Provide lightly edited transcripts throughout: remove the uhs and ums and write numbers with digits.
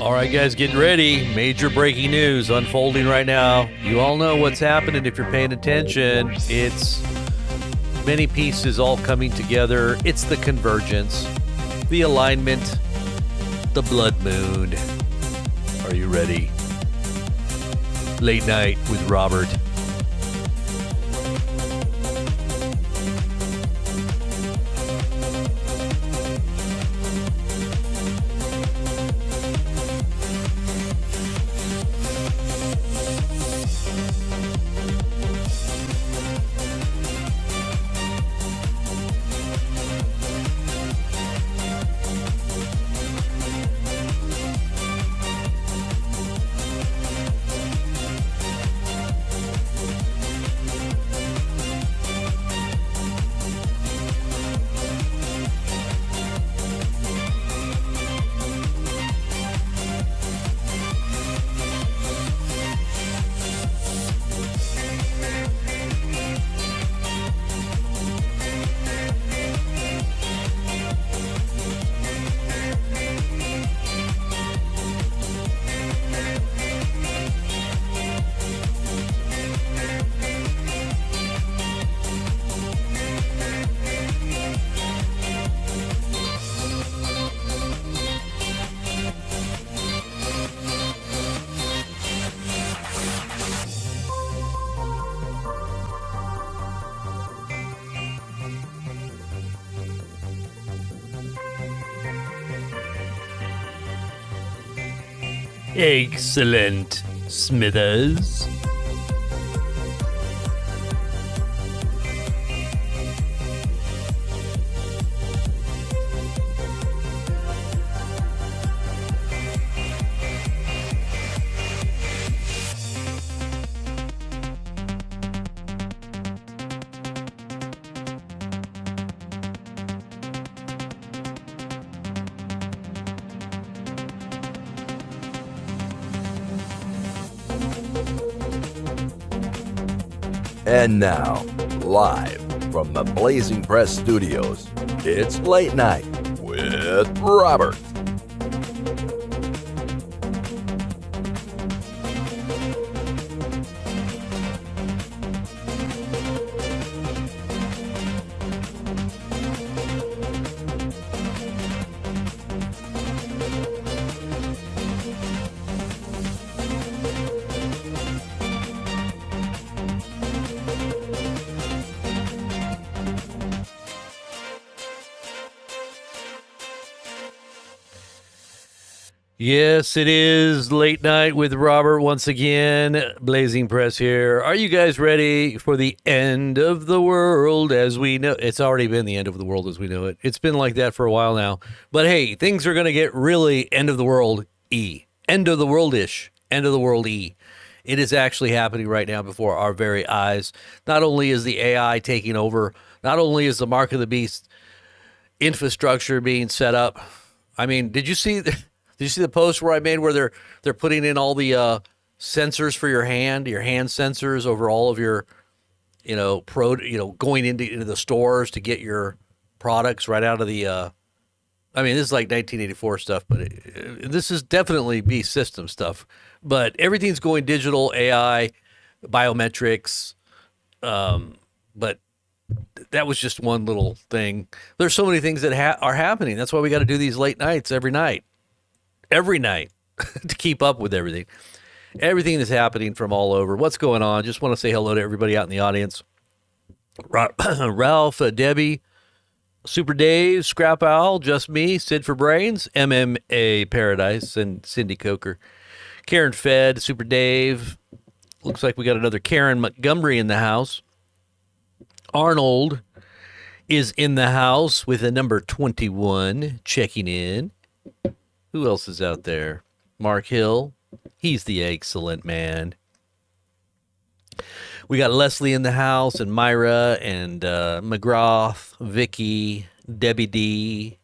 All right, guys, get ready. Major breaking news unfolding right now. You all know what's happening if you're paying attention. It's many pieces all coming together. It's the convergence, the alignment, the blood moon. Are you ready? Late night with Robert. Excellent, Smithers. And now, live from the Blazing Press Studios, it's Late Night with Robert. Yes, it is Late Night with Robert once again. Blazing Press here. Are you guys ready for the end of the world as we know? It's already been the end of the world as we know it. It's been like that for a while now. But hey, things are going to get really end of the world-y. End of the world-ish. End of the world-y. It is actually happening right now before our very eyes. Not only is the AI taking over, not only is the mark of the beast infrastructure being set up. I mean, did you see the post where I made where they're putting in all the sensors for your hand sensors over all of your, going into the stores to get your products right out of the, I mean, this is like 1984 stuff, but this is definitely beast system stuff. But everything's going digital, AI, biometrics, but that was just one little thing. There's so many things that are happening. That's why we got to do these late nights every night to keep up with everything that's happening from all over. What's going on? Just want to say hello to everybody out in the audience. Ralph, Debbie, Super Dave, Scrap Owl, Just Me, Sid for Brains, MMA Paradise, and Cindy Coker. Karen Fed, Super Dave. Looks like we got another Karen Montgomery in the house. Arnold is in the house with a number 21 checking in. Who else is out there? Mark Hill. He's the excellent man. We got Leslie in the house and Myra and McGrath, Vicky, Debbie B,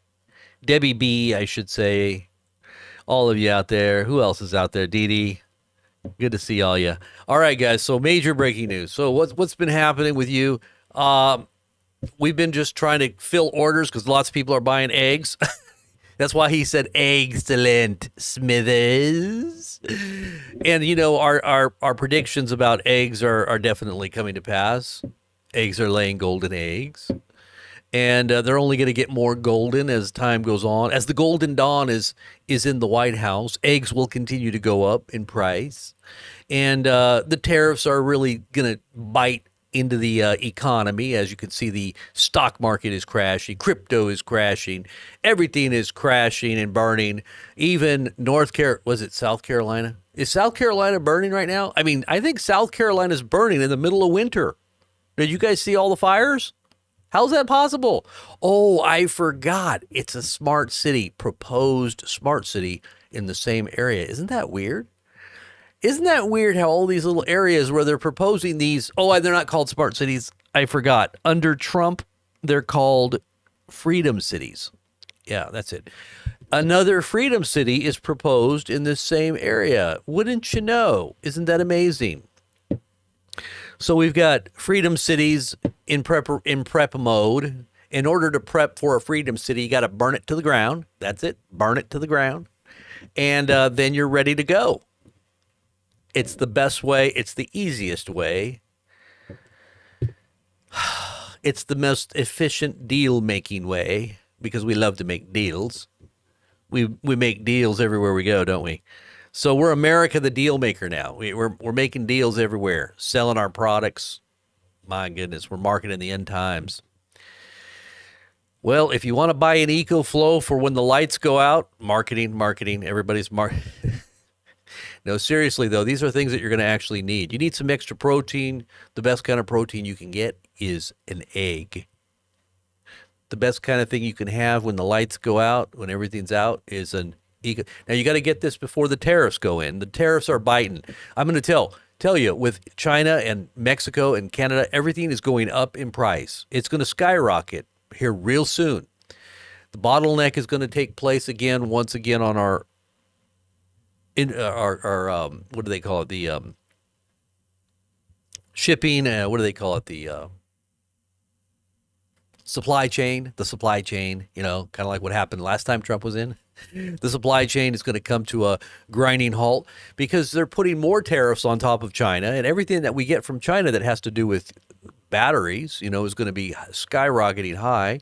I should say. All of you out there. Who else is out there? Dee Dee. Good to see all you. All right, guys. So major breaking news. So what's been happening with you? We've been just trying to fill orders because lots of people are buying eggs. That's why he said excellent, Smithers. And our predictions about eggs are definitely coming to pass. Eggs are laying golden eggs, and they're only going to get more golden as time goes on. As the golden dawn is in the White House, eggs will continue to go up in price, and the tariffs are really going to bite into the economy. As you can see, the stock market is crashing, crypto is crashing, everything is crashing and burning. Even South Carolina? Is South Carolina burning right now? I mean, I think South Carolina is burning in the middle of winter. Did you guys see all the fires? How's that possible? Oh, I forgot. It's a smart city, proposed smart city in the same area. Isn't that weird? Isn't that weird how all these little areas where they're proposing these, they're not called smart cities. I forgot. Under Trump, they're called freedom cities. Yeah, that's it. Another freedom city is proposed in this same area. Wouldn't you know? Isn't that amazing? So we've got freedom cities in prep mode. In order to prep for a freedom city, you got to burn it to the ground. That's it. Burn it to the ground. And then you're ready to go. It's the best way. It's the easiest way. It's the most efficient deal-making way because we love to make deals. We make deals everywhere we go, don't we? So we're America the deal maker now. We're making deals everywhere, selling our products. My goodness, we're marketing the end times. Well, if you want to buy an EcoFlow for when the lights go out, marketing, everybody's No, seriously, though, these are things that you're going to actually need. You need some extra protein. The best kind of protein you can get is an egg. The best kind of thing you can have when the lights go out, when everything's out, is an egg. Now, you got to get this before the tariffs go in. The tariffs are biting. I'm going to tell you, with China and Mexico and Canada, everything is going up in price. It's going to skyrocket here real soon. The bottleneck is going to take place once again on our what do they call it? The shipping. What do they call it? The supply chain. The supply chain. Kind of like what happened last time Trump was in. The supply chain is going to come to a grinding halt because they're putting more tariffs on top of China, and everything that we get from China that has to do with batteries, is going to be skyrocketing high.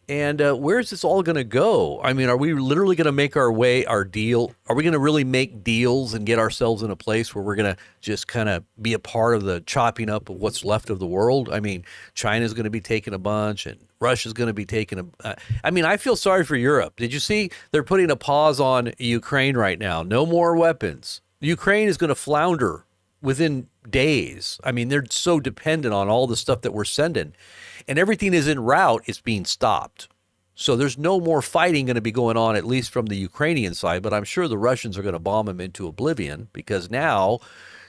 And where's this all going to go? I mean, are we literally going to make our deal? Are we going to really make deals and get ourselves in a place where we're going to just kind of be a part of the chopping up of what's left of the world? I mean, China's going to be taking a bunch and Russia's going to be taking I feel sorry for Europe. Did you see they're putting a pause on Ukraine right now? No more weapons. Ukraine is going to flounder within days. I mean, they're so dependent on all the stuff that we're sending. And everything is en route. It's being stopped. So there's no more fighting going to be going on, at least from the Ukrainian side. But I'm sure the Russians are going to bomb them into oblivion because now,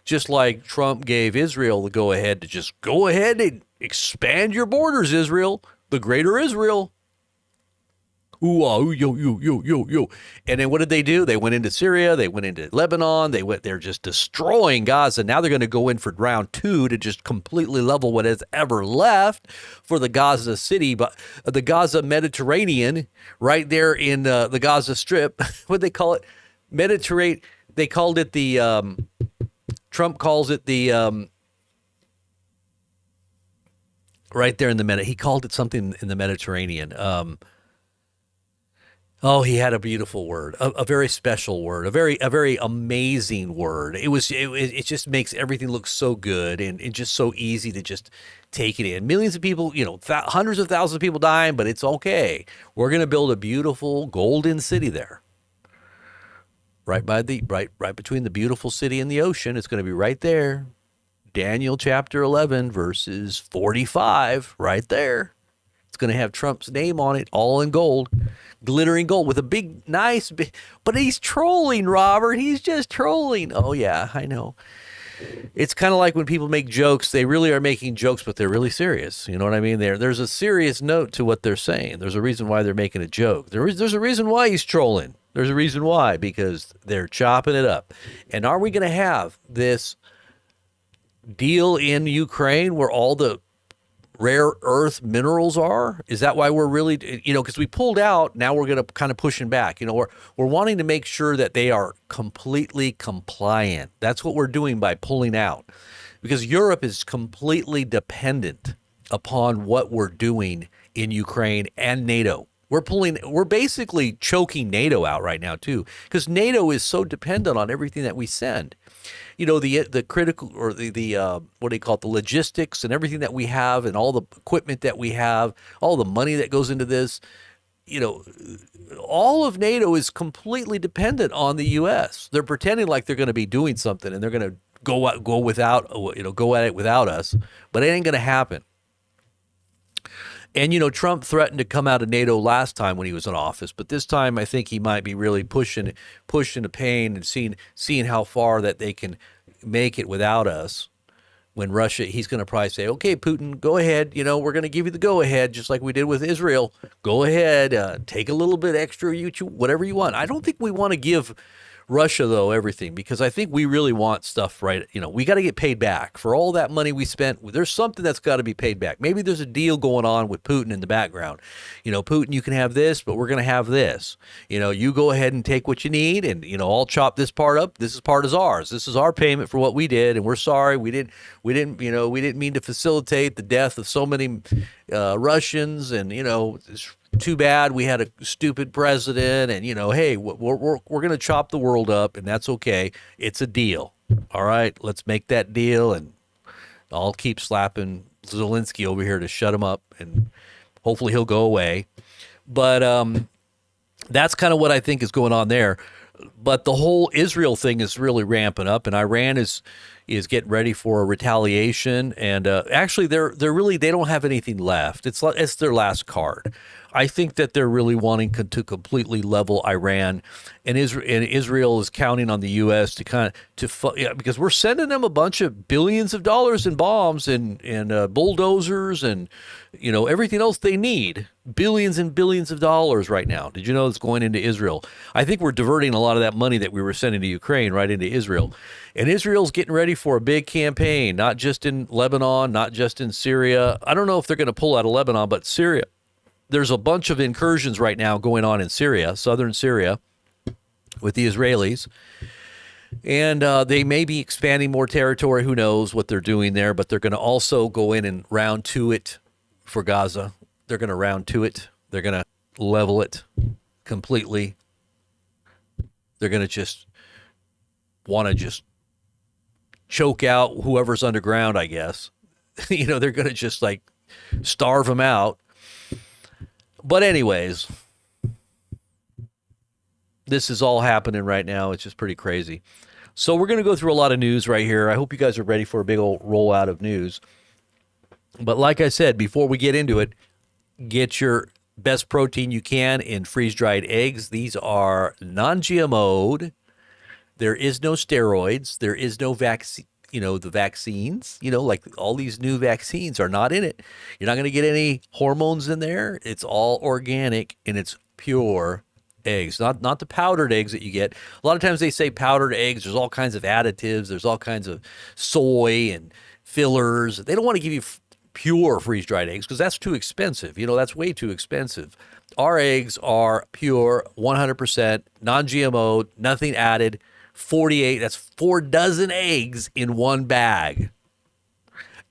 just like Trump gave Israel the go-ahead to just go ahead and expand your borders, Israel, the greater Israel. Ooh, yo. And then what did they do? They went into Syria. They went into Lebanon. They're just destroying Gaza. Now they're going to go in for round 2 to just completely level what is ever left for the Gaza city, but the Gaza Mediterranean right there in the Gaza Strip. What they call it? Mediterranean. They called it Trump calls it the, right there in the he called it something in the Mediterranean. Oh, he had a beautiful word, a very special word, a very amazing word. It just makes everything look so good and just so easy to just take it in. Millions of people, hundreds of thousands of people dying, but it's okay. We're going to build a beautiful golden city there. Right between the beautiful city and the ocean. It's going to be right there. Daniel chapter 11 verses 45 right there. It's going to have Trump's name on it, all in gold, glittering gold with a big, nice, but he's trolling, Robert. He's just trolling. Oh, yeah, I know. It's kind of like when people make jokes. They really are making jokes, but they're really serious. You know what I mean? There's a serious note to what they're saying. There's a reason why they're making a joke. There's a reason why he's trolling. There's a reason why, because they're chopping it up. And are we going to have this deal in Ukraine where all the rare earth minerals are? Is that why we're really, because we pulled out, now we're going to kind of pushing back. We're wanting to make sure that they are completely compliant. That's what we're doing by pulling out, because Europe is completely dependent upon what we're doing in Ukraine and NATO. We're basically choking NATO out right now too, because NATO is so dependent on everything that we send. The critical, or the what do you call it, the logistics and everything that we have, and all the equipment that we have, all the money that goes into this. All of NATO is completely dependent on the U.S. They're pretending like they're going to be doing something, and they're going to go at it without us, but it ain't going to happen. And, Trump threatened to come out of NATO last time when he was in office, but this time I think he might be really pushing the pain and seeing how far that they can make it without us. When Russia, he's going to probably say, okay, Putin, go ahead. We're going to give you the go ahead, just like we did with Israel. Go ahead, take a little bit extra, whatever you want. I don't think we want to give Russia, though, everything, because I think we really want stuff right. We got to get paid back for all that money we spent. There's something that's got to be paid back. Maybe there's a deal going on with Putin in the background. Putin, you can have this, but we're going to have this. You go ahead and take what you need, and I'll chop this part up. This part is ours. This is our payment for what we did, and we're sorry we didn't mean to facilitate the death of so many Russians, and it's too bad we had a stupid president, and hey, we're going to chop the world up, and that's okay. It's a deal. All right, let's make that deal, and I'll keep slapping Zelensky over here to shut him up, and hopefully he'll go away. But that's kind of what I think is going on there. But the whole Israel thing is really ramping up, and Iran is getting ready for a retaliation. And actually, they don't have anything left. It's their last card. I think that they're really wanting to completely level Iran, and Israel is counting on the U.S. because we're sending them a bunch of billions of dollars in bombs and bulldozers and everything else they need. Billions and billions of dollars right now. Did you know it's going into Israel? I think we're diverting a lot of that money that we were sending to Ukraine right into Israel. And Israel's getting ready for a big campaign, not just in Lebanon, not just in Syria. I don't know if they're going to pull out of Lebanon, but Syria. There's a bunch of incursions right now going on in Syria, southern Syria, with the Israelis. And they may be expanding more territory. Who knows what they're doing there, but they're going to also go in and round to it for Gaza. They're going to round to it. They're going to level it completely. They're going to just want to just choke out whoever's underground, I guess. They're going to just like starve them out. But anyways, this is all happening right now. It's just pretty crazy. So we're going to go through a lot of news right here. I hope you guys are ready for a big old rollout of news. But like I said, before we get into it, get your best protein you can in freeze-dried eggs. These are non-GMO'd. There is no steroids. There is no vaccine. The vaccines, like all these new vaccines are not in it. You're not going to get any hormones in there. It's all organic, and it's pure eggs, not the powdered eggs that you get. A lot of times they say powdered eggs. There's all kinds of additives. There's all kinds of soy and fillers. They don't want to give you pure freeze-dried eggs because that's too expensive. That's way too expensive. Our eggs are pure, 100%, non-GMO, nothing added. 48, that's 4 dozen eggs in one bag.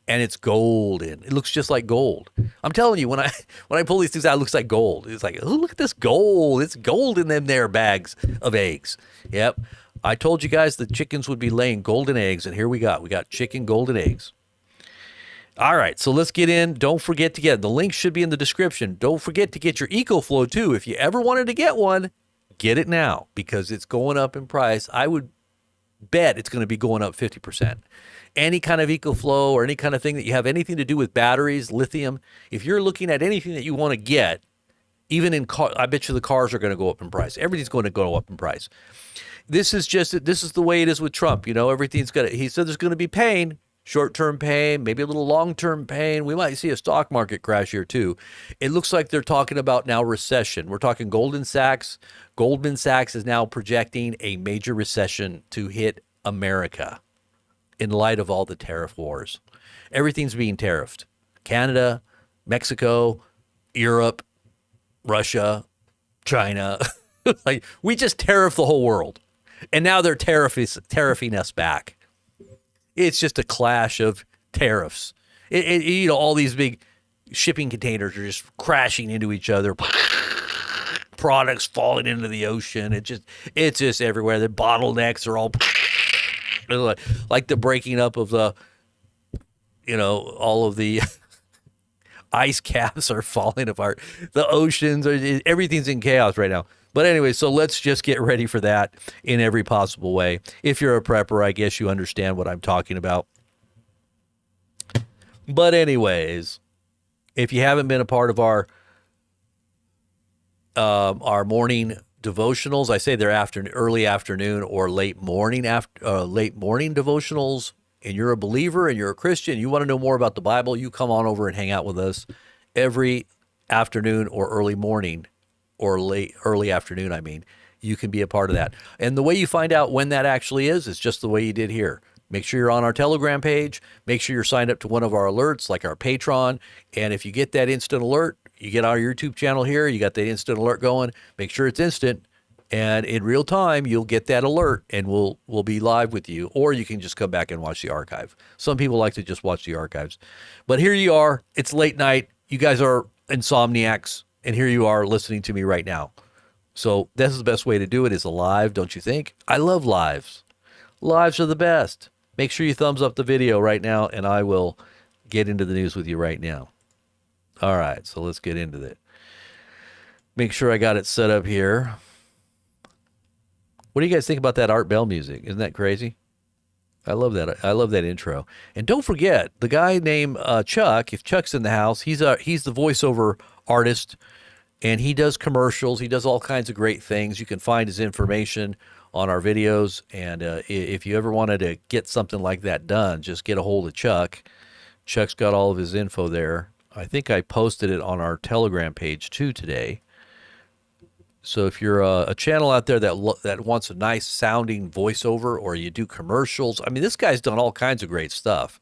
And it's golden. It looks just like gold. I'm telling you, when I pull these things out, it looks like gold. It's like, oh, look at this gold. It's gold in them there bags of eggs. Yep. I told you guys the chickens would be laying golden eggs, and here we got chicken golden eggs. All right, so let's get in. Don't forget to the link should be in the description. Don't forget to get your EcoFlow too. If you ever wanted to get one, get it now because it's going up in price. I would bet it's going to be going up 50%. Any kind of EcoFlow or any kind of thing that you have anything to do with batteries, lithium, if you're looking at anything that you want to get, even in car, I bet you the cars are going to go up in price. Everything's going to go up in price. This is the way it is with Trump. Everything's he said there's going to be pain. Short-term pain, maybe a little long-term pain. We might see a stock market crash here too. It looks like they're talking about now recession. We're talking Goldman Sachs. Goldman Sachs is now projecting a major recession to hit America in light of all the tariff wars. Everything's being tariffed. Canada, Mexico, Europe, Russia, China. Like, we just tariff the whole world. And now they're tariffing us back. It's just a clash of tariffs. All these big shipping containers are just crashing into each other. Products falling into the ocean. It's just everywhere. The bottlenecks are all like the breaking up of the, all of the ice caps are falling apart. The oceans everything's in chaos right now. But anyway, so let's just get ready for that in every possible way. If you're a prepper, I guess you understand what I'm talking about. But anyways, if you haven't been a part of our morning devotionals, I say they're early afternoon or late morning devotionals, and you're a believer and you're a Christian, you want to know more about the Bible, you come on over and hang out with us every afternoon or early morning. Or early afternoon, I mean. You can be a part of that. And the way you find out when that actually is just the way you did here. Make sure you're on our Telegram page. Make sure you're signed up to one of our alerts, like our Patreon. And if you get that instant alert, you get our YouTube channel here, you got that instant alert going. Make sure it's instant. And in real time, you'll get that alert, and we'll be live with you. Or you can just come back and watch the archive. Some people like to just watch the archives. But here you are. It's late night. You guys are insomniacs. And here you are listening to me right now. So this is the best way to do it, is a live, don't you think? I love lives. Lives are the best. Make sure you thumbs up the video right now, and I will get into the news with you right now. All right, so let's get into it. Make sure I got it set up here. What do you guys think about that Art Bell music? Isn't that crazy? I love that. I love that intro. And don't forget, the guy named Chuck, if Chuck's in the house, he's the voiceover artist, and he does commercials. He does all kinds of great things. You can find his information on our videos, and if you ever wanted to get something like that done, just get a hold of Chuck. Chuck's got all of his info there. I think I posted it on our Telegram page too today. So if you're a channel out there that wants a nice sounding voiceover, or you do commercials, I mean, this guy's done all kinds of great stuff.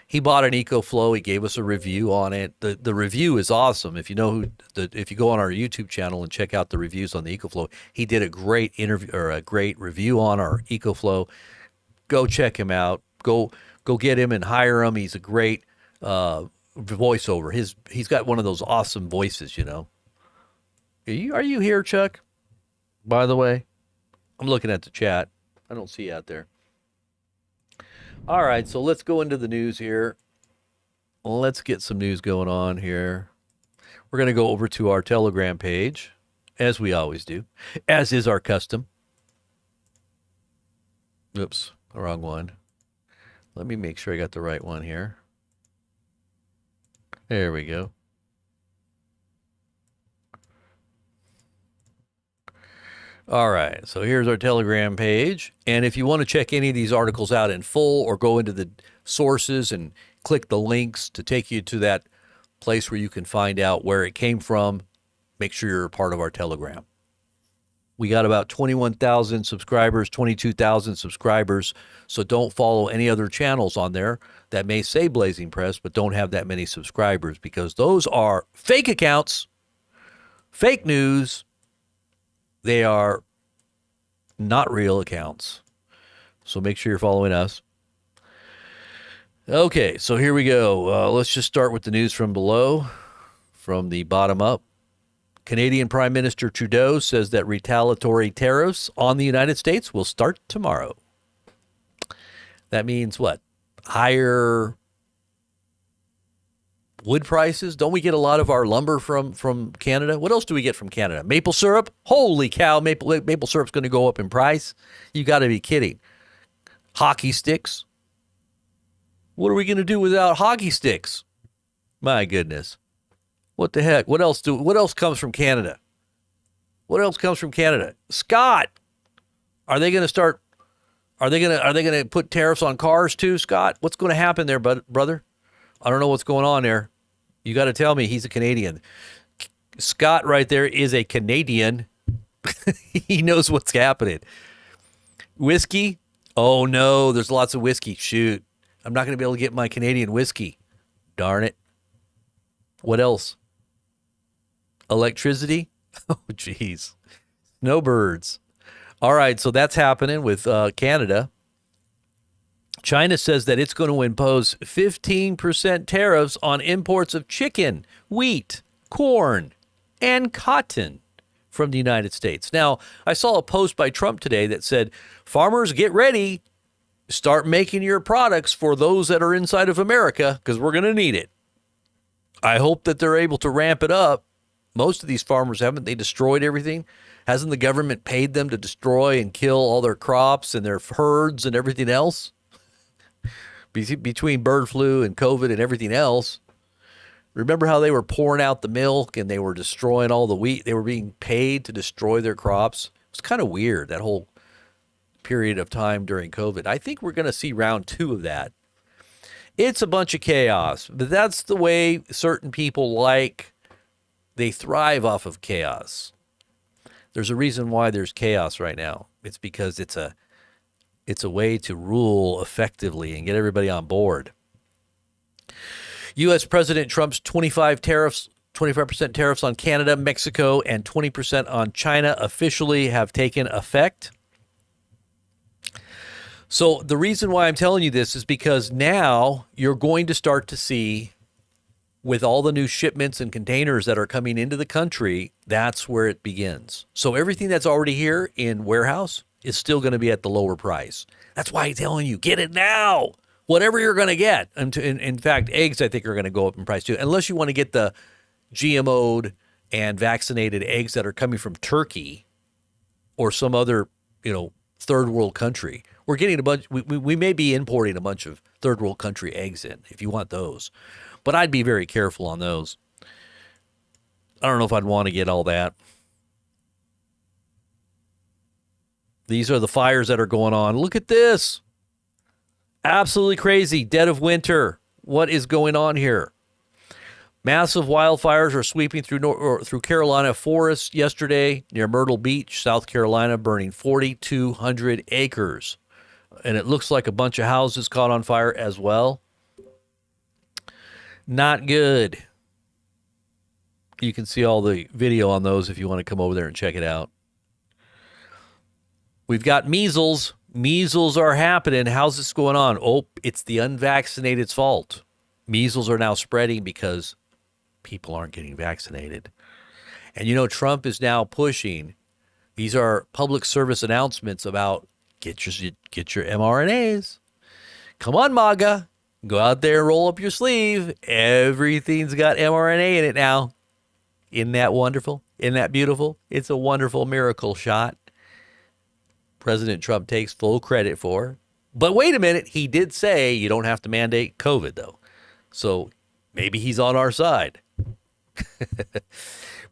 He bought an EcoFlow. He gave us a review on it. The review is awesome. If you if you go on our YouTube channel and check out the reviews on the EcoFlow, he did a great interview or a great review on our EcoFlow. Go check him out. Go get him and hire him. He's a great voiceover. He's got one of those awesome voices, Are you here, Chuck? By the way, I'm looking at the chat. I don't see you out there. All right, so let's go into the news here. Let's get some news going on here. We're going to go over to our Telegram page, as we always do, as is our custom. Oops, wrong one. Let me make sure I got the right one here. There we go. All right, so here's our Telegram page. And if you want to check any of these articles out in full, or go into the sources and click the links to take you to that place where you can find out where it came from, make sure you're a part of our Telegram. We got about 21,000 subscribers, 22,000 subscribers, so don't follow any other channels on there that may say Blazing Press but don't have that many subscribers, because those are fake accounts, fake news. They are not real accounts. So make sure you're following us. Okay, so here we go. Let's just start with the news from below, from the bottom up. Canadian Prime Minister Trudeau says that retaliatory tariffs on the United States will start tomorrow. That means what? Higher wood prices? Don't we get a lot of our lumber from Canada? What else do we get from Canada? Maple syrup? Holy cow, maple syrup's going to go up in price? You got to be kidding. Hockey sticks? What are we going to do without hockey sticks? My goodness. What the heck? What else comes from Canada? What else comes from Canada? Scott, are they going to put tariffs on cars too, Scott? What's going to happen there, brother? I don't know what's going on there. You got to tell me. He's a Canadian. Scott right there is a Canadian. He knows what's happening. Whiskey? Oh, no, there's lots of whiskey. Shoot. I'm not going to be able to get my Canadian whiskey. Darn it. What else? Electricity? Oh, geez. Snowbirds. All right, so that's happening with Canada. China says that it's going to impose 15% tariffs on imports of chicken, wheat, corn, and cotton from the United States. Now, I saw a post by Trump today that said, farmers, get ready. Start making your products for those that are inside of America because we're going to need it. I hope that they're able to ramp it up. Most of these farmers, haven't they destroyed everything? Hasn't the government paid them to destroy and kill all their crops and their herds and everything else? Between bird flu and COVID and everything else. Remember how they were pouring out the milk and they were destroying all the wheat? They were being paid to destroy their crops. It was kind of weird, that whole period of time during COVID. I think we're going to see round 2 of that. It's a bunch of chaos, but that's the way certain people like. They thrive off of chaos. There's a reason why there's chaos right now. It's because it's a way to rule effectively and get everybody on board. U.S. President Trump's 25% tariffs on Canada, Mexico, and 20% on China officially have taken effect. So the reason why I'm telling you this is because now you're going to start to see, with all the new shipments and containers that are coming into the country, that's where it begins. So everything that's already here in warehouse is still going to be at the lower price. That's why I'm telling you, get it now. Whatever you're going to get. In fact, eggs, I think, are going to go up in price too, unless you want to get the GMO'd and vaccinated eggs that are coming from Turkey or some other, third world country. We're getting a bunch. We may be importing a bunch of third world country eggs in if you want those. But I'd be very careful on those. I don't know if I'd want to get all that. These are the fires that are going on. Look at this. Absolutely crazy. Dead of winter. What is going on here? Massive wildfires are sweeping through Carolina forests yesterday near Myrtle Beach, South Carolina, burning 4,200 acres. And it looks like a bunch of houses caught on fire as well. Not good. You can see all the video on those if you want to come over there and check it out. We've got measles. Measles are happening. How's this going on? Oh, it's the unvaccinated's fault. Measles are now spreading because people aren't getting vaccinated. And Trump is now pushing. These are public service announcements about get your mRNAs. Come on, MAGA. Go out there and roll up your sleeve. Everything's got mRNA in it now. Isn't that wonderful? Isn't that beautiful? It's a wonderful miracle shot. President Trump takes full credit for. But wait a minute. He did say you don't have to mandate COVID, though. So maybe he's on our side.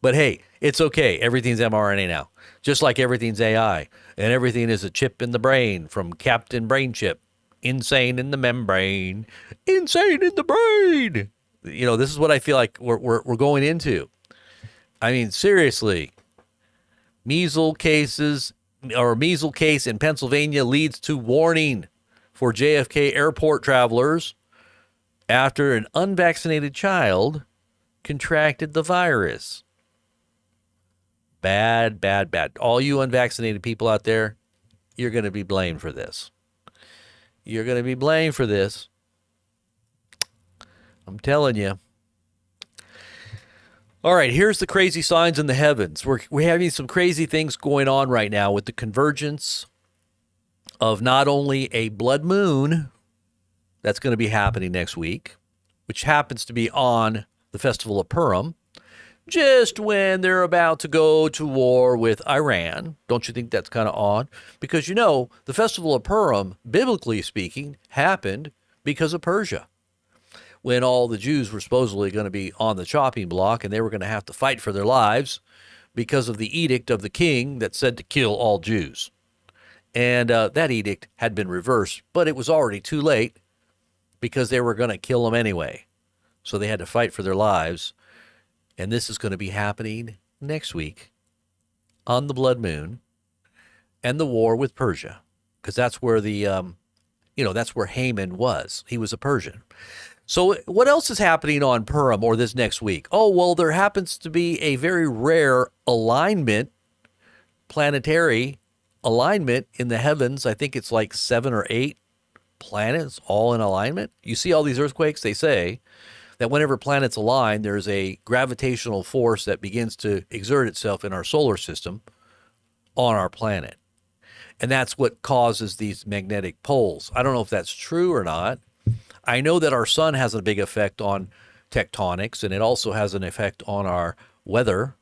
But hey, it's okay. Everything's mRNA now. Just like everything's AI. And everything is a chip in the brain from Captain Brain Chip. Insane in the membrane. Insane in the brain. This is what I feel like we're going into. I mean, seriously. Measles case in Pennsylvania leads to warning for JFK airport travelers after an unvaccinated child contracted the virus. Bad, bad, bad. All you unvaccinated people out there, you're going to be blamed for this. You're going to be blamed for this. I'm telling you. All right, here's the crazy signs in the heavens. We're having some crazy things going on right now with the convergence of not only a blood moon that's going to be happening next week, which happens to be on the Festival of Purim, just when they're about to go to war with Iran. Don't you think that's kind of odd? Because, the Festival of Purim, biblically speaking, happened because of Persia. When all the Jews were supposedly going to be on the chopping block and they were going to have to fight for their lives because of the edict of the king that said to kill all Jews. And that edict had been reversed, but it was already too late because they were going to kill them anyway. So they had to fight for their lives. And this is going to be happening next week on the blood moon and the war with Persia, because that's where that's where Haman was. He was a Persian. So what else is happening on Purim or this next week? Oh, well, there happens to be a very rare alignment, planetary alignment in the heavens. I think it's like 7 or 8 planets all in alignment. You see all these earthquakes, they say that whenever planets align, there's a gravitational force that begins to exert itself in our solar system on our planet. And that's what causes these magnetic poles. I don't know if that's true or not. I know that our sun has a big effect on tectonics, and it also has an effect on our weather.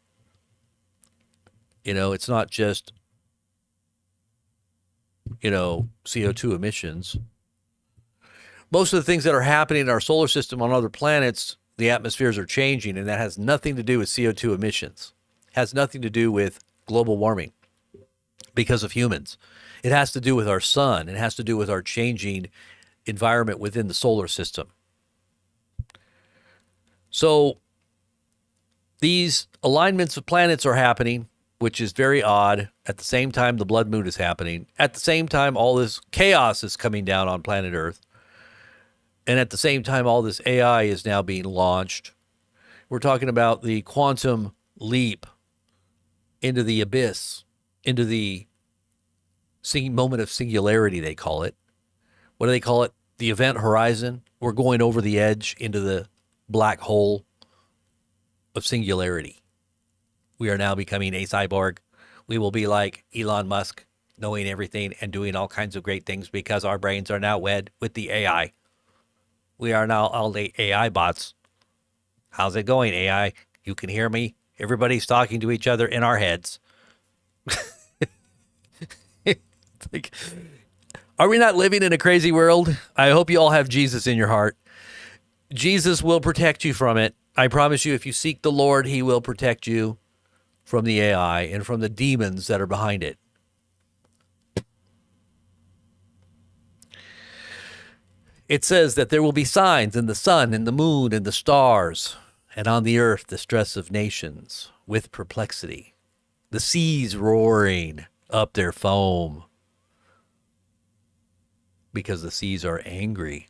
It's not just, CO2 emissions. Most of the things that are happening in our solar system on other planets, the atmospheres are changing, and that has nothing to do with CO2 emissions. It has nothing to do with global warming because of humans. It has to do with our sun. It has to do with our changing environment within the solar system. So these alignments of planets are happening, which is very odd. At the same time, the blood moon is happening. At the same time, all this chaos is coming down on planet Earth. And at the same time, all this AI is now being launched. We're talking about the quantum leap into the abyss, into the moment of singularity, they call it. What do they call it? The event horizon. We're going over the edge into the black hole of singularity. We are now becoming a cyborg. We will be like Elon Musk, knowing everything and doing all kinds of great things because our brains are now wed with the AI. We are now all the AI bots. How's it going, AI? You can hear me? Everybody's talking to each other in our heads. Like, are we not living in a crazy world? I hope you all have Jesus in your heart. Jesus will protect you from it. I promise you, if you seek the Lord, he will protect you from the AI and from the demons that are behind it. It says that there will be signs in the sun and the moon and the stars, and on the earth the stress of nations with perplexity, the seas roaring up their foam, because the seas are angry.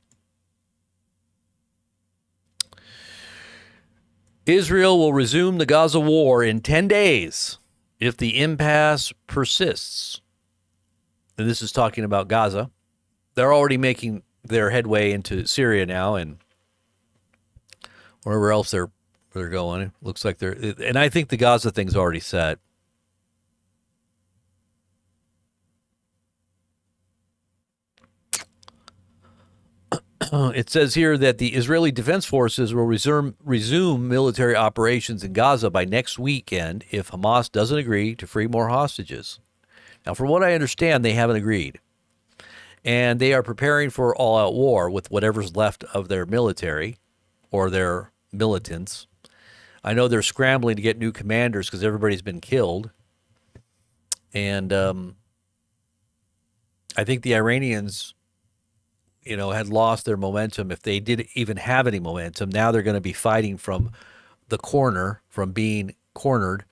Israel will resume the Gaza war in 10 days if the impasse persists. And this is talking about Gaza. They're already making their headway into Syria now and wherever else they're going. It looks like and I think the Gaza thing's already set. It says here that the Israeli Defense Forces will resume military operations in Gaza by next weekend if Hamas doesn't agree to free more hostages. Now, from what I understand, they haven't agreed. And they are preparing for all-out war with whatever's left of their military or their militants. I know they're scrambling to get new commanders because everybody's been killed. And I think the Iranians had lost their momentum. If they did even have any momentum, now they're going to be fighting from the corner, from being cornered,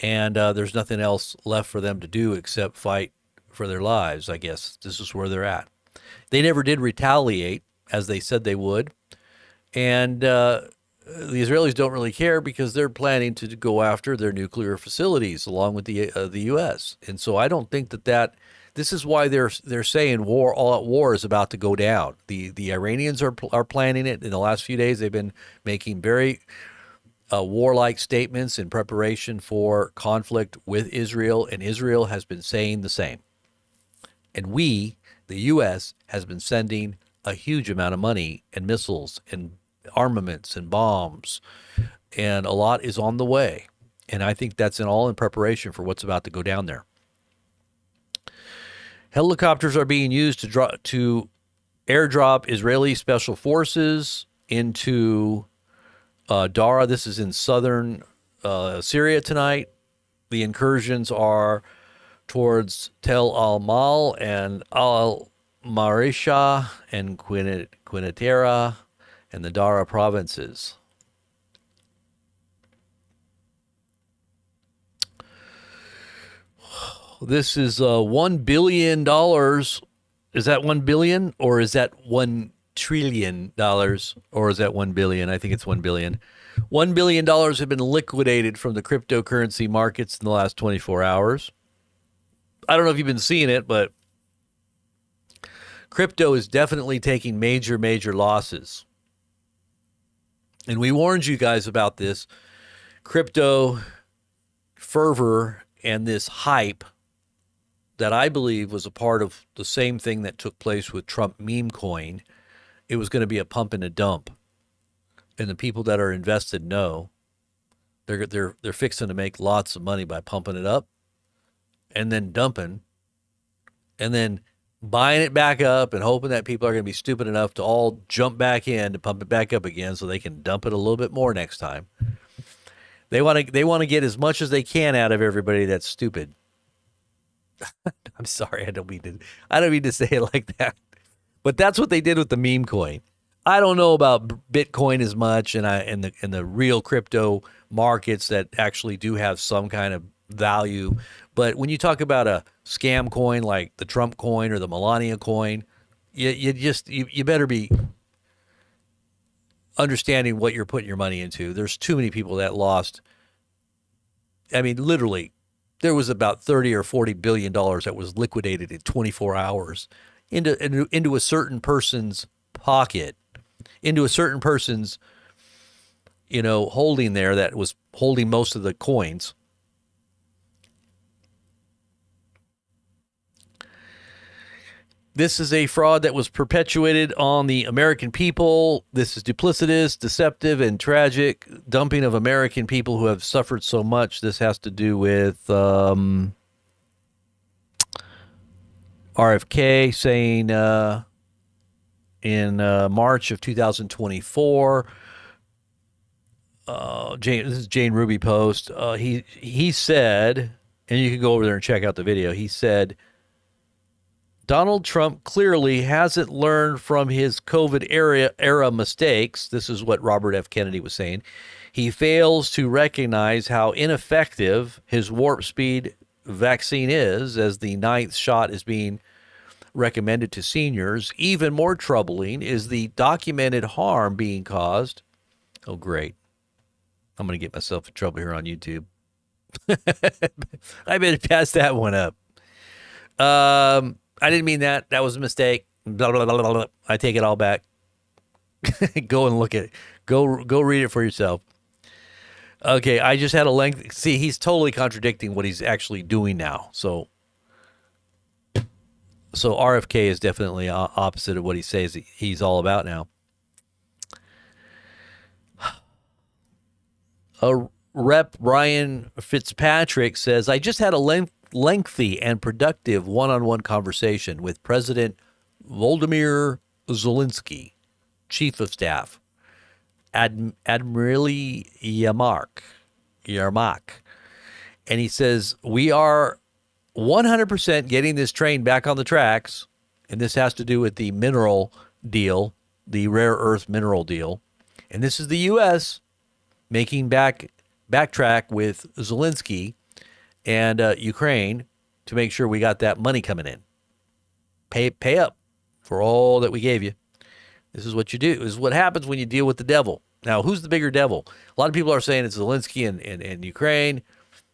and there's nothing else left for them to do except fight for their lives, I guess. This is where they're at. They never did retaliate, as they said they would, and the Israelis don't really care because they're planning to go after their nuclear facilities along with the U.S., and so I don't think that this is why they're saying all-out war is about to go down. The Iranians are planning it. In the last few days, they've been making very warlike statements in preparation for conflict with Israel, and Israel has been saying the same. And we, the U.S., has been sending a huge amount of money and missiles and armaments and bombs, and a lot is on the way. And I think that's all in preparation for what's about to go down there. Helicopters are being used to airdrop Israeli special forces into Dara. This is in southern Syria tonight. The incursions are towards Tel al-Mal and al-Marisha and Quneitra and the Dara provinces. This is $1 billion. Is that $1 billion or is that $1 trillion, or is that 1 billion? I think it's 1 billion. $1 billion have been liquidated from the cryptocurrency markets in the last 24 hours. I don't know if you've been seeing it, but crypto is definitely taking major, major losses. And we warned you guys about this crypto fervor and this hype that I believe was a part of the same thing that took place with Trump meme coin. It was going to be a pump and a dump. And the people that are invested know they're fixing to make lots of money by pumping it up and then dumping and then buying it back up and hoping that people are going to be stupid enough to all jump back in to pump it back up again so they can dump it a little bit more next time. They want to get as much as they can out of everybody that's stupid. I'm sorry, I don't mean to say it like that. But that's what they did with the meme coin. I don't know about Bitcoin as much and the real crypto markets that actually do have some kind of value. But when you talk about a scam coin like the Trump coin or the Melania coin, you better be understanding what you're putting your money into. There's too many people that lost. I mean, literally, there was about 30 or 40 billion dollars that was liquidated in 24 hours into a certain person's pocket, into a certain person's, holding there that was holding most of the coins. This is a fraud that was perpetuated on the American people. This is duplicitous, deceptive, and tragic dumping of American people who have suffered so much. This has to do with RFK saying in March of 2024, this is Jane Ruby post. He said, and you can go over there and check out the video. He said, Donald Trump clearly hasn't learned from his COVID era mistakes. This is what Robert F. Kennedy was saying. He fails to recognize how ineffective his warp speed vaccine is, as the 9th shot is being recommended to seniors. Even more troubling is the documented harm being caused. Oh, great. I'm going to get myself in trouble here on YouTube. I better pass that one up. I didn't mean that. That was a mistake. Blah, blah, blah, blah, blah. I take it all back. Go and look at it. Go read it for yourself. Okay, I just had a length. See, he's totally contradicting what he's actually doing now. So RFK is definitely opposite of what he says he's all about now. Rep Ryan Fitzpatrick says, I just had a lengthy and productive one-on-one conversation with President Volodymyr Zelensky, Chief of Staff, Admiral Yermak. And he says, we are 100% getting this train back on the tracks, and this has to do with the mineral deal, the rare earth mineral deal. And this is the U.S. making backtrack with Zelensky and Ukraine to make sure we got that money coming in. Pay up for all that we gave you. This is what you do. This is what happens when you deal with the devil. Now, who's the bigger devil? A lot of people are saying it's Zelensky and Ukraine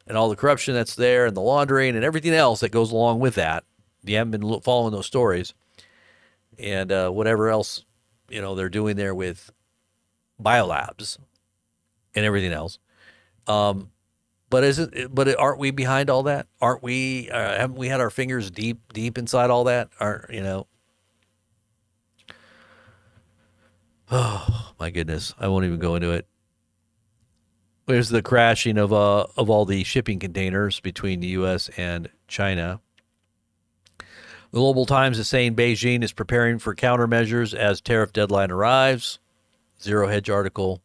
and all the corruption that's there and the laundering and everything else that goes along with that. You haven't been following those stories. And whatever else, they're doing there with biolabs and everything else. But aren't we behind all that? Aren't we? Haven't we had our fingers deep inside all that? Oh my goodness! I won't even go into it. There's the crashing of all the shipping containers between the U.S. and China. The Global Times is saying Beijing is preparing for countermeasures as tariff deadline arrives. Zero Hedge article.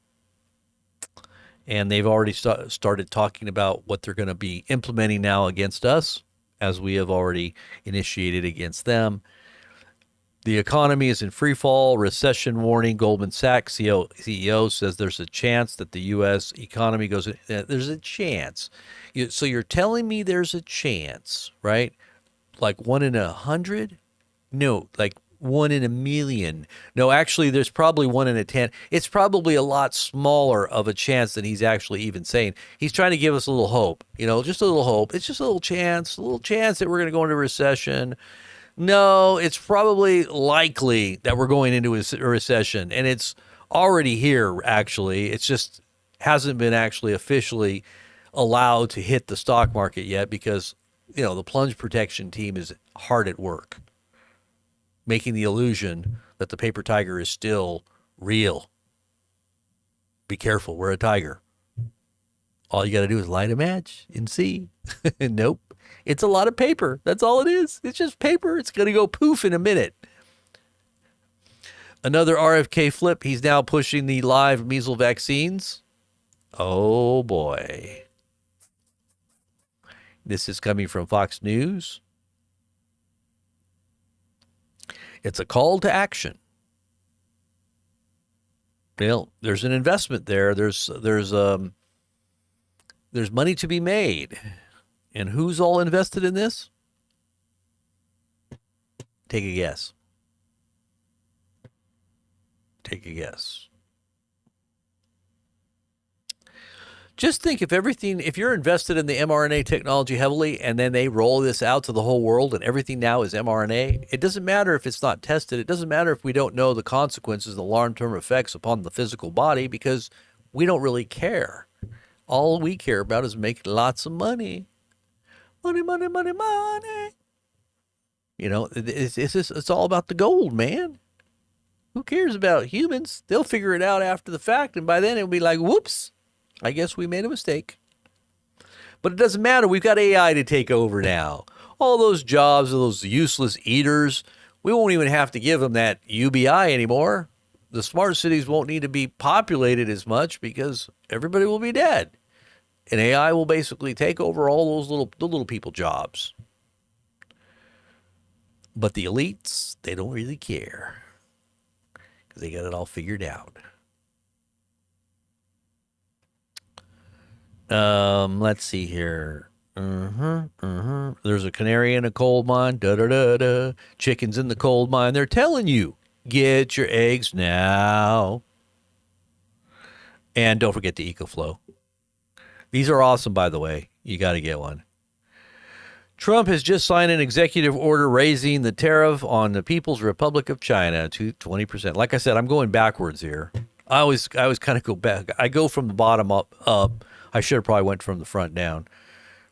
And they've already started talking about what they're going to be implementing now against us, as we have already initiated against them. The economy is in free fall, recession warning. Goldman Sachs CEO says there's a chance that the U.S. economy goes. There's a chance. So you're telling me there's a chance, right? Like 1 in 100? No, like 1 in a million. No, actually, there's probably 1 in a 10. It's probably a lot smaller of a chance than he's actually even saying. He's trying to give us a little hope, just a little hope. It's just a little chance that we're going to go into recession. No, it's probably likely that we're going into a recession, and it's already here, actually. It's just hasn't been actually officially allowed to hit the stock market yet because, the plunge protection team is hard at work, making the illusion that the paper tiger is still real. Be careful, we're a tiger. All you got to do is light a match and see. Nope. It's a lot of paper. That's all it is. It's just paper. It's going to go poof in a minute. Another RFK flip. He's now pushing the live measles vaccines. Oh, boy. This is coming from Fox News. It's a call to action. There's an investment there. There's money to be made. And who's all invested in this? Take a guess. Take a guess. Just think if you're invested in the mRNA technology heavily and then they roll this out to the whole world and everything now is mRNA, it doesn't matter if it's not tested. It doesn't matter if we don't know the consequences, the long-term effects upon the physical body, because we don't really care. All we care about is making lots of money. Money, money, money, money. It's all about the gold, man. Who cares about humans? They'll figure it out after the fact, and by then it'll be like, whoops, I guess we made a mistake. But it doesn't matter. We've got AI to take over now. All those jobs of those useless eaters, we won't even have to give them that UBI anymore. The smart cities won't need to be populated as much because everybody will be dead. And AI will basically take over all those little people jobs. But the elites, they don't really care because they got it all figured out. Let's see here. There's a canary in a coal mine. Da-da-da-da. Chickens in the coal mine. They're telling you, get your eggs now. And don't forget the EcoFlow. These are awesome, by the way. You got to get one. Trump has just signed an executive order raising the tariff on the People's Republic of China to 20%. Like I said, I'm going backwards here. I always kind of go back. I go from the bottom up. I should have probably went from the front down.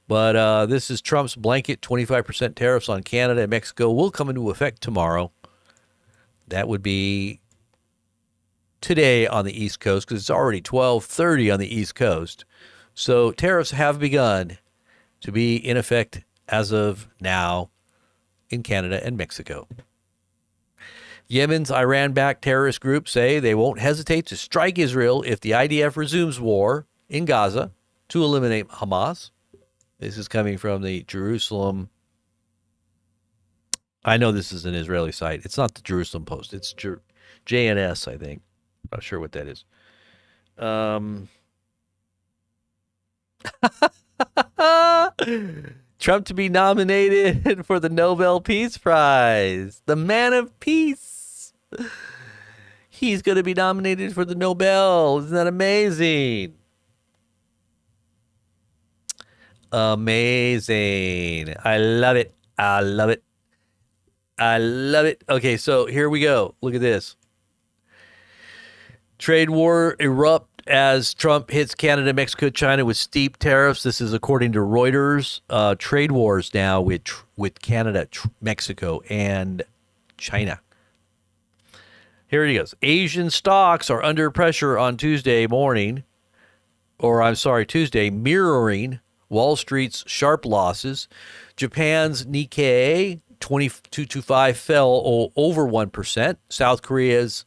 But this is Trump's blanket 25% tariffs on Canada and Mexico will come into effect tomorrow. That would be today on the East Coast because it's already 12:30 on the East Coast. So tariffs have begun to be in effect as of now in Canada and Mexico. Yemen's Iran-backed terrorist group say they won't hesitate to strike Israel if the IDF resumes war in Gaza to eliminate Hamas. This is coming from the Jerusalem. I know this is an Israeli site. It's not the Jerusalem Post. It's JNS, I think. Not sure what that is. Trump to be nominated for the Nobel Peace Prize. The man of peace. He's going to be nominated for the Nobel. Isn't that amazing? Amazing. I love it. I love it. I love it. Okay, so here we go. Look at this. Trade war erupt as Trump hits Canada, Mexico, China with steep tariffs. This is according to Reuters. Trade wars now with Canada, Mexico, and China. Here he goes. Asian stocks are under pressure on Tuesday, mirroring Wall Street's sharp losses. Japan's Nikkei 2225 fell over 1%. South Korea's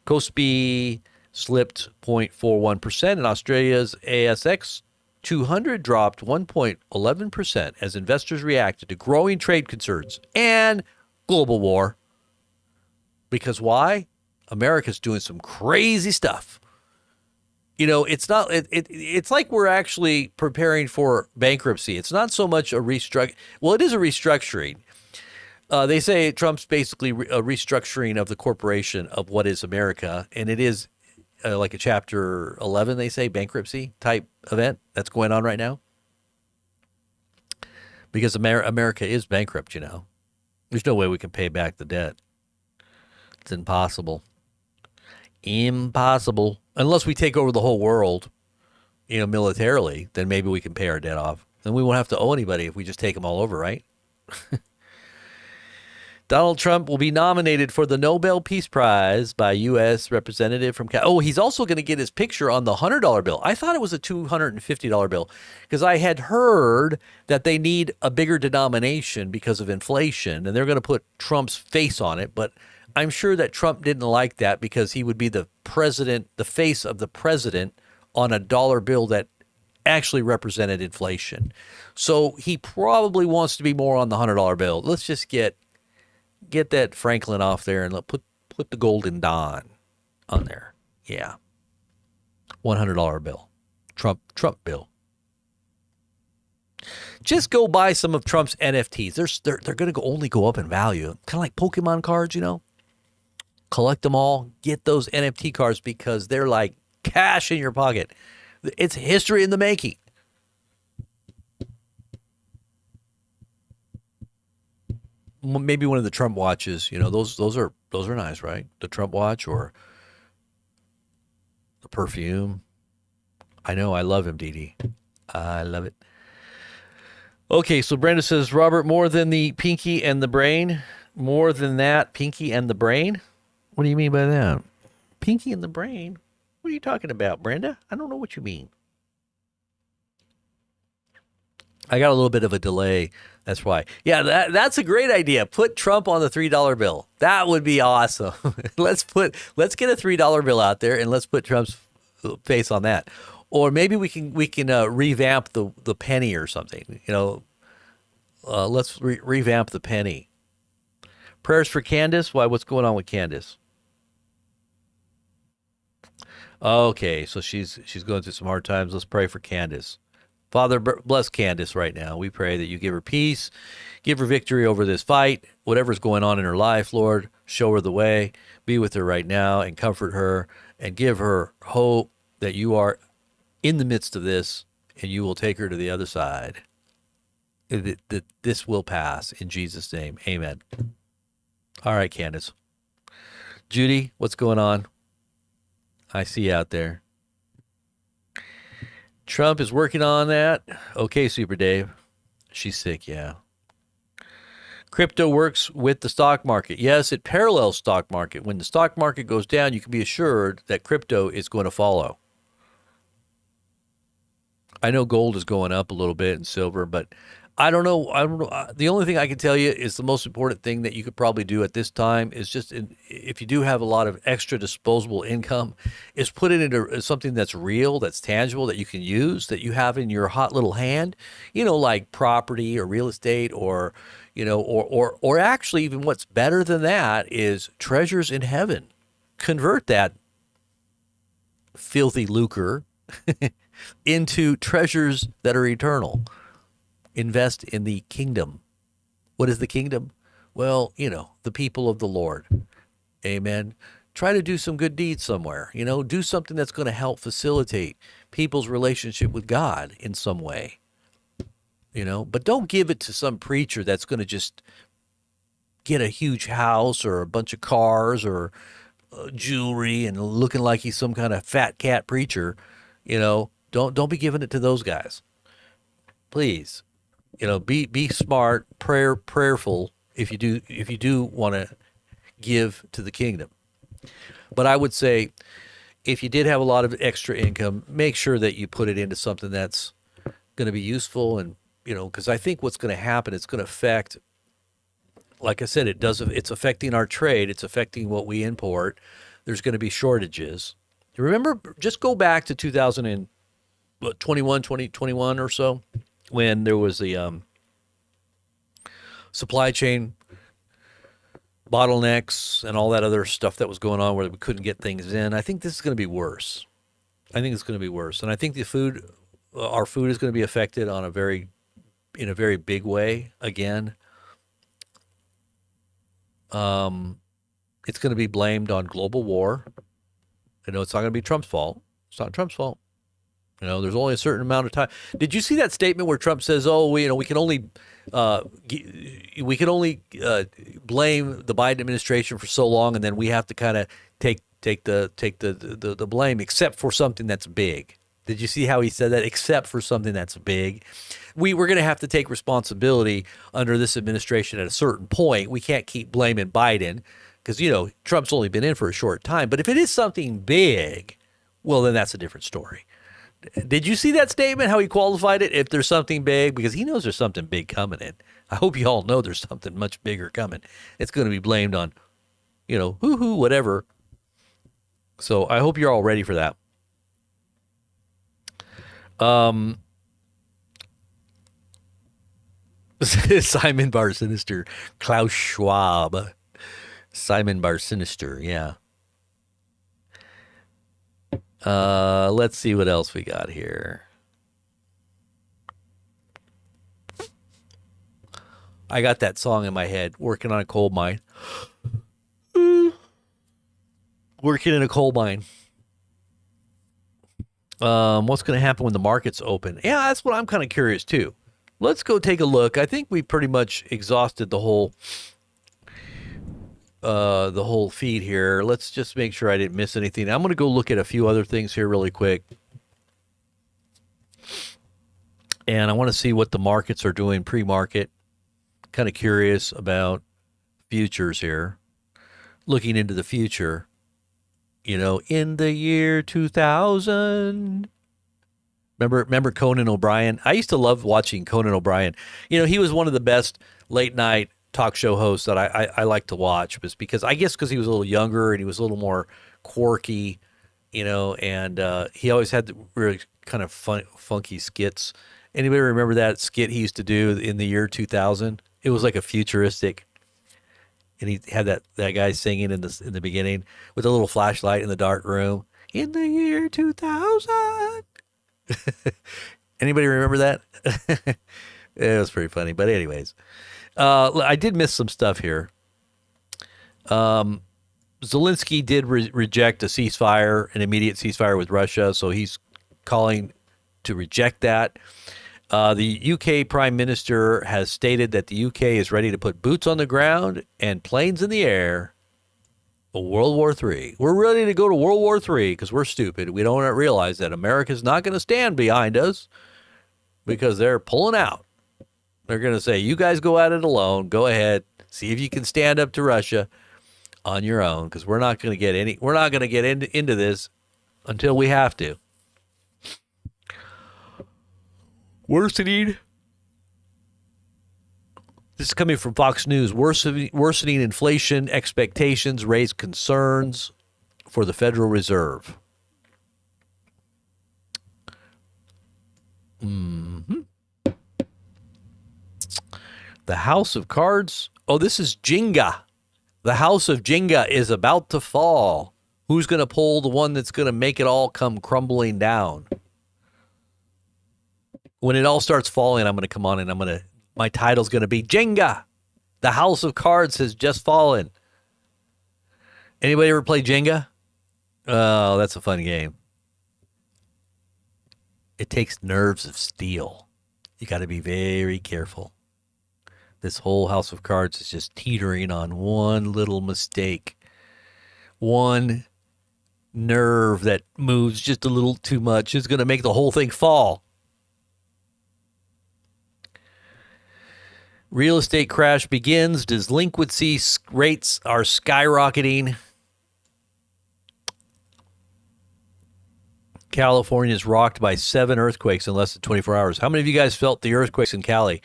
Kospi slipped 0.41%, and Australia's ASX 200 dropped 1.11% as investors reacted to growing trade concerns and global war. Because why? America's doing some crazy stuff. It's like we're actually preparing for bankruptcy. It's not so much a restructure. Well, it is a restructuring. They say Trump's basically a restructuring of the corporation of what is America, and it is like a Chapter 11, they say, bankruptcy type event that's going on right now because America is bankrupt, you know. There's no way we can pay back the debt. It's impossible. Impossible. Unless we take over the whole world, you know, militarily, then maybe we can pay our debt off. Then we won't have to owe anybody if we just take them all over, right? Donald Trump will be nominated for the Nobel Peace Prize by U.S. Representative from Oh, he's also going to get his picture on the $100 bill. I thought it was a $250 bill because I had heard that they need a bigger denomination because of inflation, and they're going to put Trump's face on it. But I'm sure that Trump didn't like that because he would be the president, the face of the president on a dollar bill that actually represented inflation. So he probably wants to be more on the $100 bill. Let's just get that Franklin off there and put the Golden Dawn on there. Yeah. $100 bill. Trump bill. Just go buy some of Trump's NFTs. They're going to only go up in value. Kind of like Pokemon cards, you know. Collect them all. Get those NFT cards because they're like cash in your pocket. It's history in the making. Maybe one of the Trump watches, you know, those are nice, right? The Trump watch or the perfume. I know, I love him, Dee Dee. I love it. Okay, so Brenda says, Robert, more than the pinky and the brain? More than that, pinky and the brain? What do you mean by that? Pinky and the brain? What are you talking about, Brenda? I don't know what you mean. I got a little bit of a delay. That's why. Yeah, that's a great idea. Put Trump on the $3 bill. That would be awesome. Let's get a $3 bill out there and let's put Trump's face on that. Or maybe we can revamp the penny or something. You know, let's revamp the penny. Prayers for Candace. Why? What's going on with Candace? Okay, so she's going through some hard times. Let's pray for Candace. Father, bless Candace right now. We pray that you give her peace, give her victory over this fight, whatever's going on in her life, Lord. Show her the way. Be with her right now and comfort her and give her hope that you are in the midst of this and you will take her to the other side. That this will pass in Jesus' name. Amen. All right, Candace. Judy, what's going on? I see you out there. Trump is working on that. Okay, Super Dave. She's sick, yeah. Crypto works with the stock market. Yes, it parallels stock market. When the stock market goes down, you can be assured that crypto is going to follow. I know gold is going up a little bit and silver, but I don't know. The only thing I can tell you is the most important thing that you could probably do at this time is just if you do have a lot of extra disposable income, is put it into something that's real, that's tangible, that you can use, that you have in your hot little hand, you know, like property or real estate or, you know, or actually even what's better than that is treasures in heaven. Convert that filthy lucre into treasures that are eternal. Invest in the kingdom. What is the kingdom? Well, you know, the people of the Lord. Amen. Try to do some good deeds somewhere. You know, do something that's going to help facilitate people's relationship with God in some way. You know, but don't give it to some preacher that's going to just get a huge house or a bunch of cars or jewelry and looking like he's some kind of fat cat preacher. You know, don't be giving it to those guys. Please. You know, be smart, prayerful if you do want to give to the kingdom. But I would say if you did have a lot of extra income, make sure that you put it into something that's going to be useful. And, you know, because I think what's going to happen, it's going to affect, like I said, it's affecting our trade. It's affecting what we import. There's going to be shortages. Remember, just go back to 2021 or so, when there was the supply chain bottlenecks and all that other stuff that was going on where we couldn't get things in. I think this is going to be worse. And I think our food is going to be affected in a very big way again. It's going to be blamed on global war. I know it's not going to be Trump's fault. It's not Trump's fault. There's only a certain amount of time. Did you see that statement where Trump says, "Oh, we can only blame the Biden administration for so long, and then we have to kind of take the blame, except for something that's big." Did you see how he said that? Except for something that's big, we're going to have to take responsibility under this administration at a certain point. We can't keep blaming Biden because Trump's only been in for a short time. But if it is something big, well, then that's a different story. Did you see that statement, how he qualified it? If there's something big, because he knows there's something big coming in. I hope you all know there's something much bigger coming. It's going to be blamed on, whatever. So I hope you're all ready for that. Simon Bar Sinister, Klaus Schwab, Simon Bar Sinister, yeah. Let's see what else we got here. I got that song in my head, Working on a Coal Mine. Working in a coal mine. What's going to happen when the markets open? Yeah, that's what I'm kind of curious too. Let's go take a look. I think we pretty much exhausted the whole feed here. Let's just make sure I didn't miss anything. I'm going to go look at a few other things here really quick. And I want to see what the markets are doing pre-market. Kind of curious about futures here. Looking into the future. In the year 2000. Remember Conan O'Brien? I used to love watching Conan O'Brien. He was one of the best late night talk show hosts that I like to watch, because he was a little younger and he was a little more quirky, and he always had the really kind of funky skits. Anybody remember that skit he used to do in the year 2000? It was like a futuristic, and he had that guy singing in the beginning with a little flashlight in the dark room. In the year 2000. Anybody remember that? It was pretty funny. But anyways, I did miss some stuff here. Zelensky did reject a ceasefire, an immediate ceasefire with Russia, so he's calling to reject that. The UK Prime Minister has stated that the UK is ready to put boots on the ground and planes in the air. World War III. We're ready to go to World War III because we're stupid. We don't realize that America's not going to stand behind us because they're pulling out. They're going to say, you guys go at it alone. Go ahead. See if you can stand up to Russia on your own, because we're not going to get into this until we have to. Worsening. This is coming from Fox News. Worsening inflation expectations raise concerns for the Federal Reserve. Mm-hmm. The House of Cards. Oh, this is Jenga. The House of Jenga is about to fall. Who's going to pull the one that's going to make it all come crumbling down? When it all starts falling, I'm going to come on and my title's going to be Jenga. The House of Cards has just fallen. Anybody ever play Jenga? Oh, that's a fun game. It takes nerves of steel. You got to be very careful. This whole House of Cards is just teetering on one little mistake. One nerve that moves just a little too much is going to make the whole thing fall. Real estate crash begins. Delinquency rates are skyrocketing. California is rocked by 7 earthquakes in less than 24 hours. How many of you guys felt the earthquakes in Cali?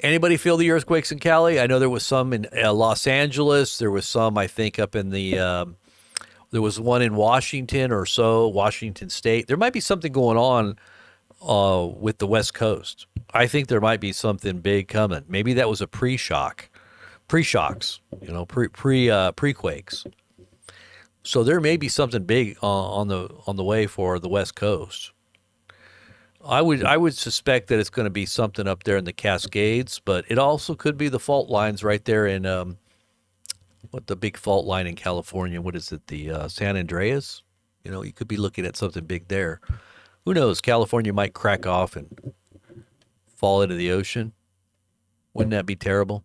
Anybody feel the earthquakes in Cali? I know there was some in Los Angeles. There was some, I think, up in the there was one in Washington or so, Washington State. There might be something going on with the West Coast. I think there might be something big coming. Maybe that was a pre-shocks, pre-quakes. So there may be something big on the way for the West Coast. I would suspect that it's going to be something up there in the Cascades, but it also could be the fault lines right there in what the big fault line in California? What is it? The San Andreas? You could be looking at something big there. Who knows? California might crack off and fall into the ocean. Wouldn't that be terrible?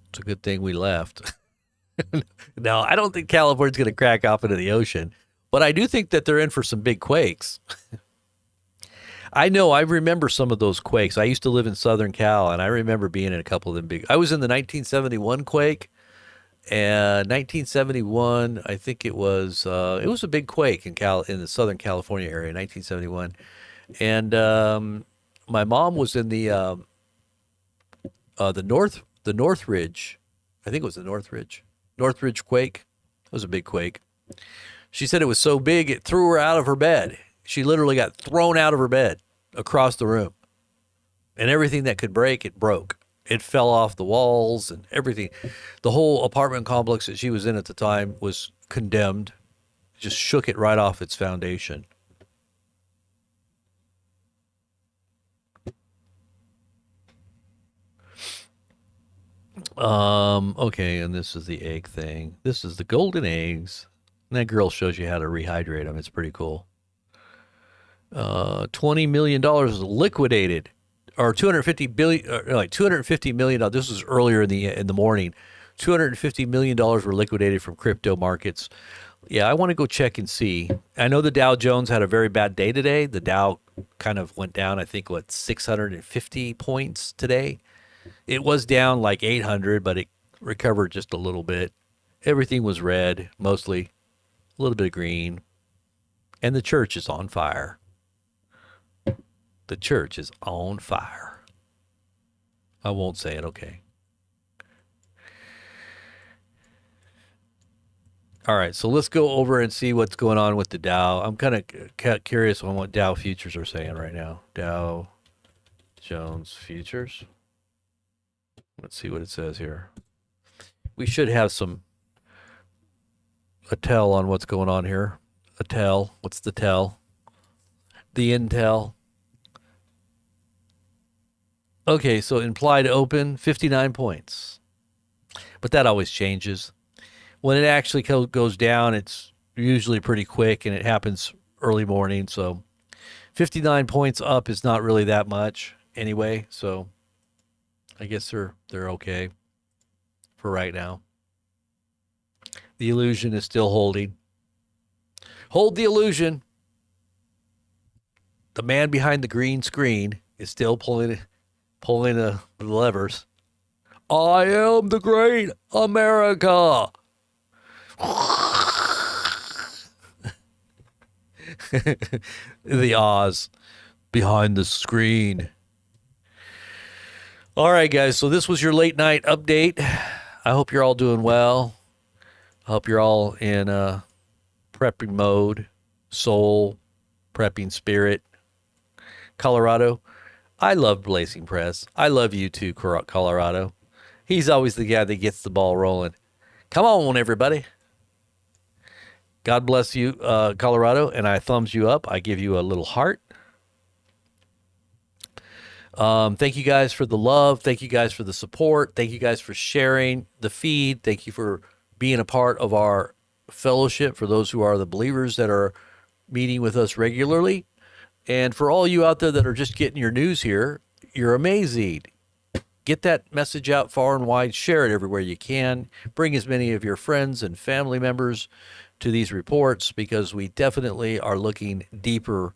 It's a good thing we left. No, I don't think California's going to crack off into the ocean, but I do think that they're in for some big quakes. I know. I remember some of those quakes. I used to live in Southern Cal, and I remember being in a couple of them big. I was in the 1971 quake, and 1971, I think it was a big quake in the Southern California area, 1971, and my mom was in the Northridge. I think it was the Northridge quake. It was a big quake. She said it was so big it threw her out of her bed. She literally got thrown out of her bed across the room. And everything that could break, it broke. It fell off the walls and everything. The whole apartment complex that she was in at the time was condemned. Just shook it right off its foundation. Okay, and this is the egg thing. This is the golden eggs. And that girl shows you how to rehydrate them. It's pretty cool. $20 million liquidated, or 250 billion, like $250 million. This was earlier in the morning. $250 million were liquidated from crypto markets. Yeah, I want to go check and see. I know the Dow Jones had a very bad day today. The Dow kind of went down, I think, 650 points today. It was down like 800, but it recovered just a little bit. Everything was red, mostly. A little bit of green. And the church is on fire. The church is on fire. I won't say it, okay. All right, so let's go over and see what's going on with the Dow. I'm kind of curious on what Dow futures are saying right now. Dow Jones futures. Let's see what it says here. We should have a tell on what's going on here. A tell. What's the tell? The intel. Okay, so implied open, 59 points. But that always changes. When it actually goes down, it's usually pretty quick, and it happens early morning. So 59 points up is not really that much anyway. So I guess they're okay for right now. The illusion is still holding. Hold the illusion. The man behind the green screen is still pulling the levers. I am the great America. The Oz behind the screen. All right, guys. So this was your late night update. I hope you're all doing well. I hope you're all in prepping mode, soul, prepping spirit. Colorado, I love Blazing Press. I love you too, Colorado. He's always the guy that gets the ball rolling. Come on, everybody. God bless you, Colorado, and I thumbs you up. I give you a little heart. Thank you guys for the love. Thank you guys for the support. Thank you guys for sharing the feed. Thank you for being a part of our fellowship, for those who are the believers that are meeting with us regularly. And for all you out there that are just getting your news here, you're amazing. Get that message out far and wide. Share it everywhere you can. Bring as many of your friends and family members to these reports, because we definitely are looking deeper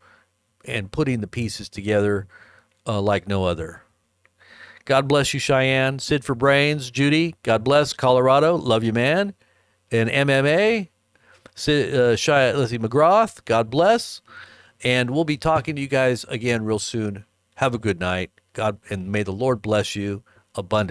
and putting the pieces together like no other. God bless you, Cheyenne. Sid for Brains. Judy, God bless. Colorado, love you, man. And MMA, Sid, let's see, McGrath, God bless. And we'll be talking to you guys again real soon. Have a good night. God, and may the Lord bless you abundantly.